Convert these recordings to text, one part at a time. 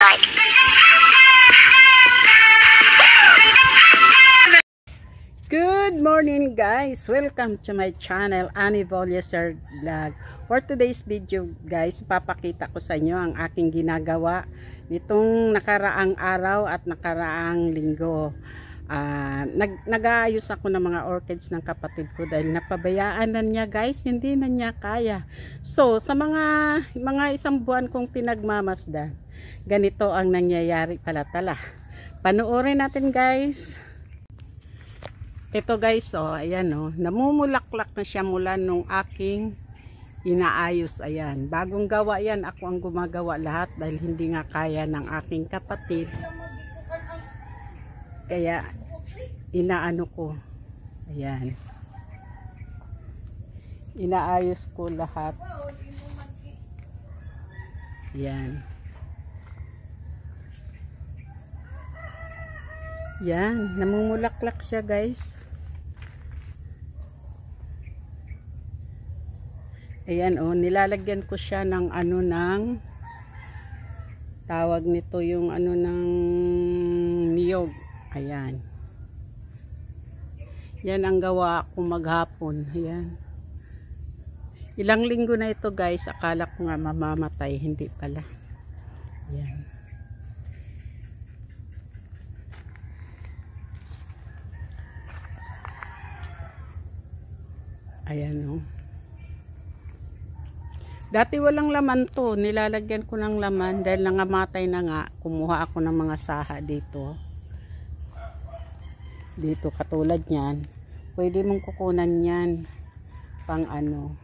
like. Good morning guys! Welcome to my channel, Annie Volleser Vlog. For today's video guys, papakita ko sa inyo ang aking ginagawa nitong nakaraang araw at nakaraang linggo. Nag-aayos ako ng mga orchids ng kapatid ko dahil napabayaan na niya guys, hindi na niya kaya. So sa mga isang buwan kong pinagmamasdan, ganito ang nangyayari pala. Panoorin natin guys. Ito guys, oh, ayan oh, namumulaklak na siya mula nung aking inaayos. Ayan, bagong gawa yan, ako ang gumagawa lahat dahil hindi nga kaya ng aking kapatid. Kaya inaano ko, ayan, inaayos ko lahat. Ayan. Yan, namumulaklak siya guys. Ayan oh, nilalagyan ko siya ng ano, ng tawag nito, yung ano ng niyog. Ayan. Yan ang gawa ko maghapon. Ayan. Ilang linggo na ito guys, akala ko nga mamamatay, hindi pala. Ayan. Ayan o. Dati walang laman to. Nilalagyan ko ng laman dahil nangamatay na nga. Kumuha ako ng mga saha dito. Dito katulad yan. Pwede mong kukunan yan. Pang ano.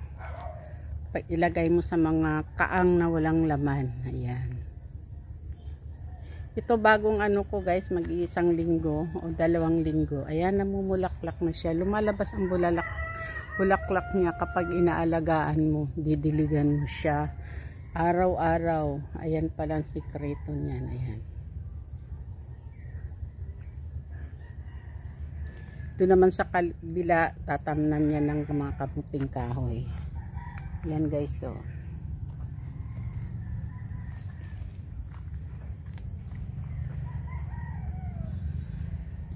Ilagay mo sa mga kaang na walang laman. Ayan. Ito bagong ano ko guys. Mag-iisang linggo o 2 linggo. Ayan, namumulaklak na siya. Lumalabas ang bulaklak niya kapag inaalagaan mo, didiligan mo siya araw-araw. Ayan pala ang sikreto niyan. Ayan. Ito naman sa kabila, tatamnan niya ng mga kamuting kahoy. Ayan guys, so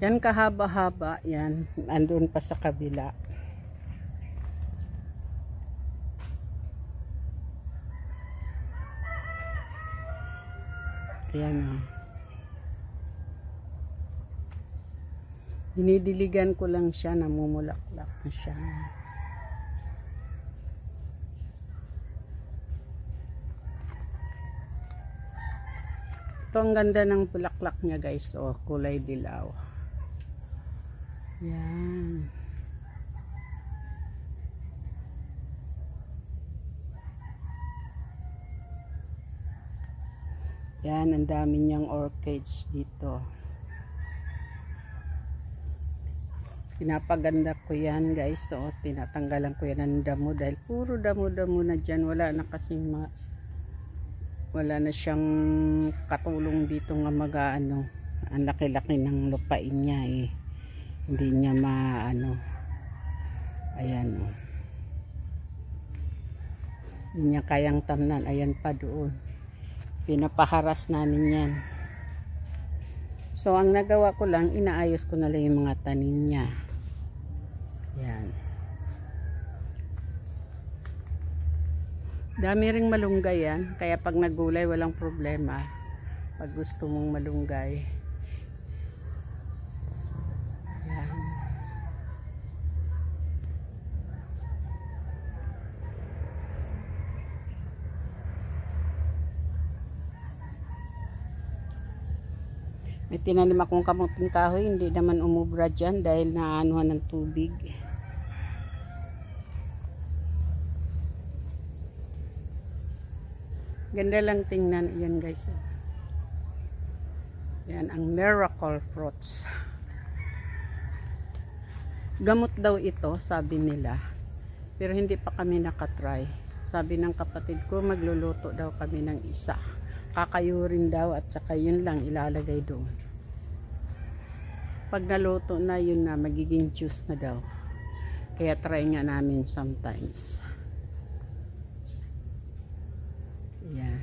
yan kahaba-haba yan, andun pa sa kabila. Ayan o. Dinidiligan ko lang siya, namumulaklak na siya. Ito ang ganda ng bulaklak niya guys. O, kulay dilaw. Ayan. Yan, ang dami niyang orchids dito. Pinapaganda ko yan guys. So, tinatanggalan ko yan ng damo dahil puro damo-damo na dyan. Wala na kasing wala na siyang katulong dito nga mag-ano. Ang laki-laki ng lupain niya eh. Hindi niya maano. Ayan o. Hindi niya kayang tamnan. Ayan pa doon. Pinapaharas namin yan. So ang nagawa ko lang, inaayos ko na lang yung mga tanim niya. Yan. Dami ring malunggay yan. Kaya pag nagulay walang problema. Pag gusto mong malunggay. Yan. May tinanim akong kamuting kahoy, hindi naman umubra dyan dahil naanuhan ng tubig. Ganda lang tingnan. Yan guys. Yan ang miracle fruits. Gamot daw ito, sabi nila. Pero hindi pa kami nakatry. Sabi ng kapatid ko, magluluto daw kami ng isa. Kakayurin daw at saka yun lang ilalagay doon. Pag naluto na, yun na, magiging juice na daw. Kaya try nga namin sometimes. Yan.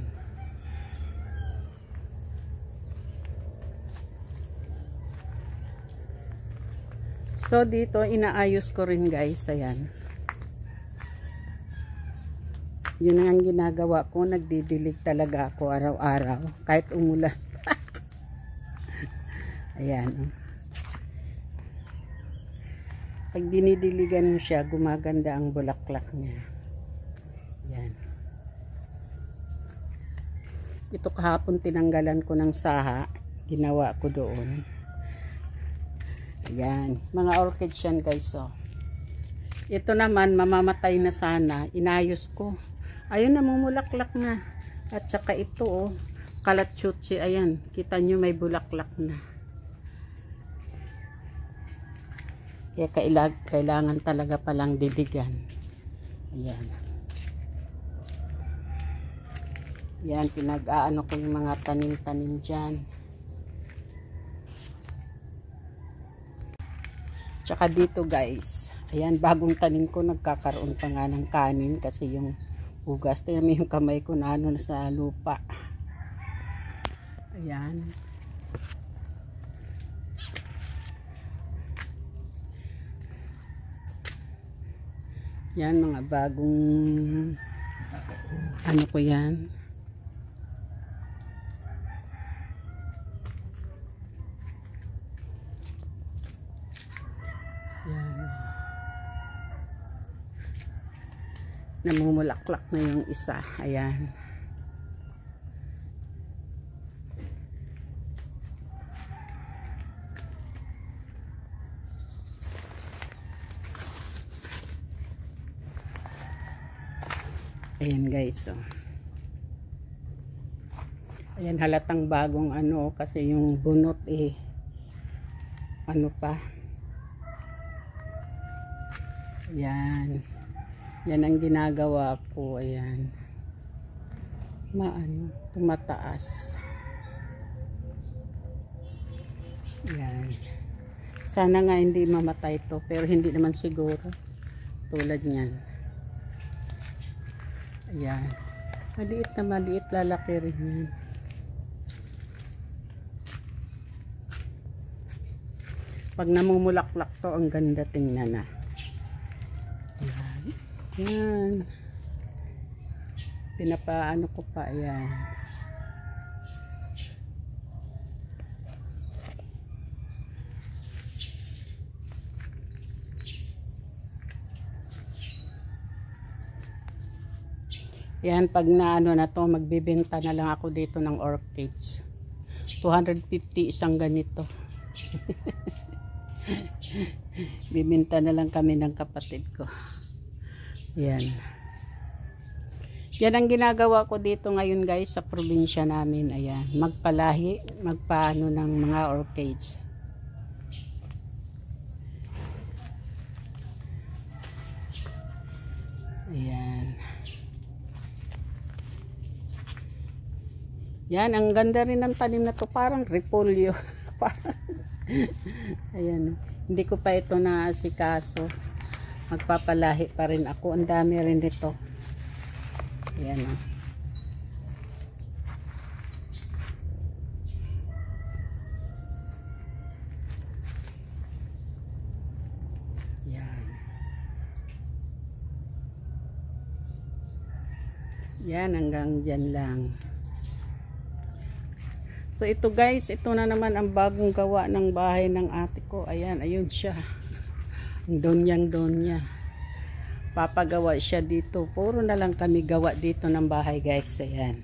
So dito inaayos ko rin guys, ayan. Yun ang ginagawa ko, nagdidilig talaga ako araw-araw kahit umulan. Ayan. Pag dinidiligan mo siya, gumaganda ang bulaklak niya. Ayan. Ito kahapon tinanggalan ko ng saha, ginawa ko doon. Ayan, mga orchids yan guys. So, ito naman mamamatay na sana, inayos ko. Ayun, namumulaklak na. At saka ito oh, kalatsutsi, ayan, kita nyo may bulaklak na. Kaya kailangan talaga palang diligan. Ayan. Yan, pinag-aano ko yung mga tanim-tanim dyan. Tsaka dito guys, ayan, bagong tanim ko, nagkakaroon pa nga ng kanin kasi yung ugas, tingnan mo yung kamay ko na ano na sa lupa. Ayan. Yan, mga bagong ano ko yan. Yan. Namumulaklak na yung isa. Ayan. Ayan guys, oh. Ayan, halatang bagong ano kasi yung bunot ano pa. Ayan. Yan ang ginagawa ko. Ayan. Tumataas. Ayan. Sana nga hindi mamatay to, pero hindi naman siguro. Tulad niyan. Ayan. Maliit na maliit, lalaki rin yan. Pag namumulaklak to, ang ganda tingnan na. Ayan. Ayan. Pinapaano ko pa. Ayan. Yan, pag naano na to, magbibenta na lang ako dito ng orchids. 250 isang ganito. Bibenta na lang kami ng kapatid ko. Yan. Yan ang ginagawa ko dito ngayon guys sa probinsya namin. Ayan, magpalahi, magpaano ng mga orchids. Ayan. Yan, ang ganda rin ng tanim na to, parang repolyo. Ayan, hindi ko pa ito naasikaso. Magpapalahi pa rin ako. Ang dami rin dito. Ayan o. Yan. Yan, hanggang dyan lang. So ito guys, ito na naman ang bagong gawa ng bahay ng ate ko. Ayan, ayun siya. Ang donyang-donya. Papagawa siya dito. Puro na lang kami gawa dito ng bahay guys. Ayan.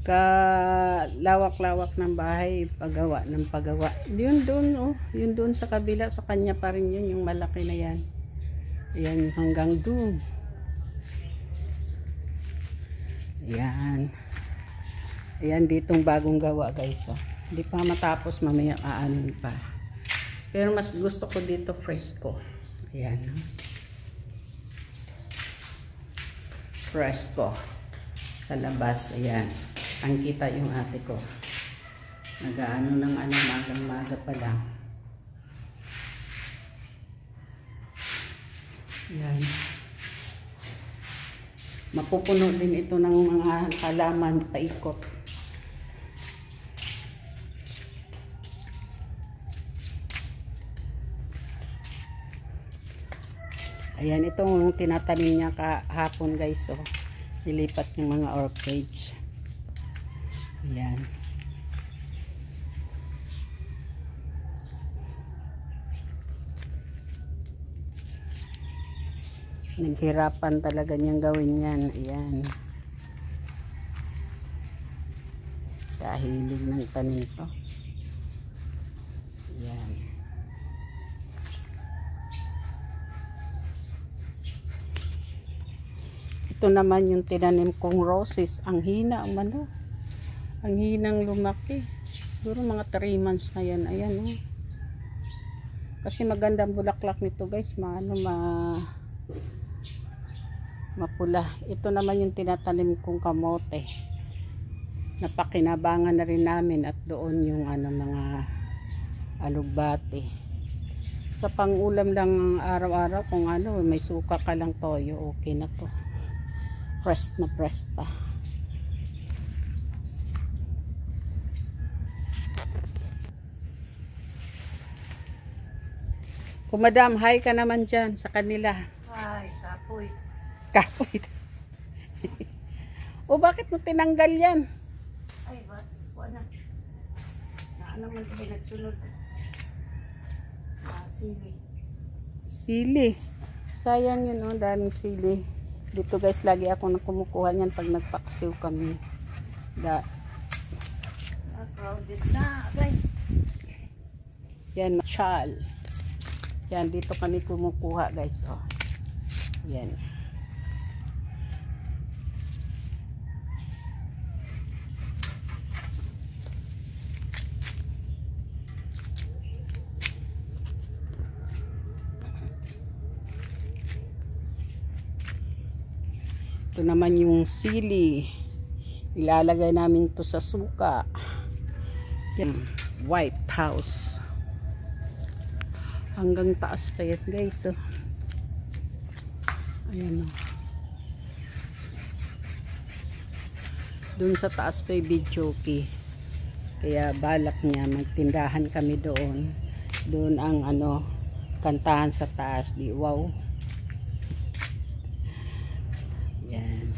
Kalawak-lawak ng bahay, pagawa ng pagawa. Yun doon, oh. Yun doon sa kabila, sa kanya pa rin yun, yung malaki na yan. Ayan, hanggang doon. Ayan. Ayan, ditong bagong gawa guys. Oh. Hindi pa matapos, mamaya aanin pa. Pero mas gusto ko dito fresco. Ayan. Fresco. Sa labas. Ayan. Ang kita yung ate ko. Nag-aano ng magang-maga pa lang. Yan. Mapupuno din ito ng mga halaman paikot. Ayan, itong tinatanim niya kahapon guys. So, nilipat yung mga orchids. Ayan. Naghirapan talaga niyang gawin yan. Ayan. Kahilig ng tanim to. Ayan. Ito naman yung tinanim kong roses. Ang hina, ano? Ang hinang lumaki. Siguro mga 3 months na yan. Ayan, oh. Kasi magandang bulaklak nito guys. Mapula. Ito naman yung tinatanim kong kamote. Napakinabangan na rin namin at doon yung mga alugbati. Sa pang-ulam lang araw-araw kung may suka ka lang toyo, okay na to. Pressed na pressed pa. Madam, hi ka naman dyan sa kanila. Ay, kapoy. Kapoy. O bakit mo tinanggal yan? Ay, wala. Naman ito nagsunod. Sili. Sili. Sayang yun, oh, daming sili. Dito guys, lagi ako na kumukuha niyan pag nagpaksiw kami. Crowded na, guys. Yan, machal. Yan, dito kami kumukuha guys, oh. Yan. Ito naman yung sili. Ilalagay namin to sa suka. Yan, White House. Hanggang taas pa yan guys, oh. Ayan, oh. Doon sa taas pa yung bidyoki. Kaya balak niya magtindahan kami doon. Doon ang kantahan sa taas. Di wow. Yan.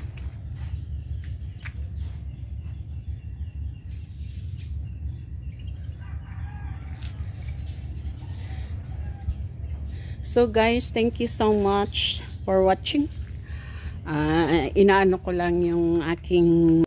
So guys, thank you so much for watching. Inaano ko lang yung aking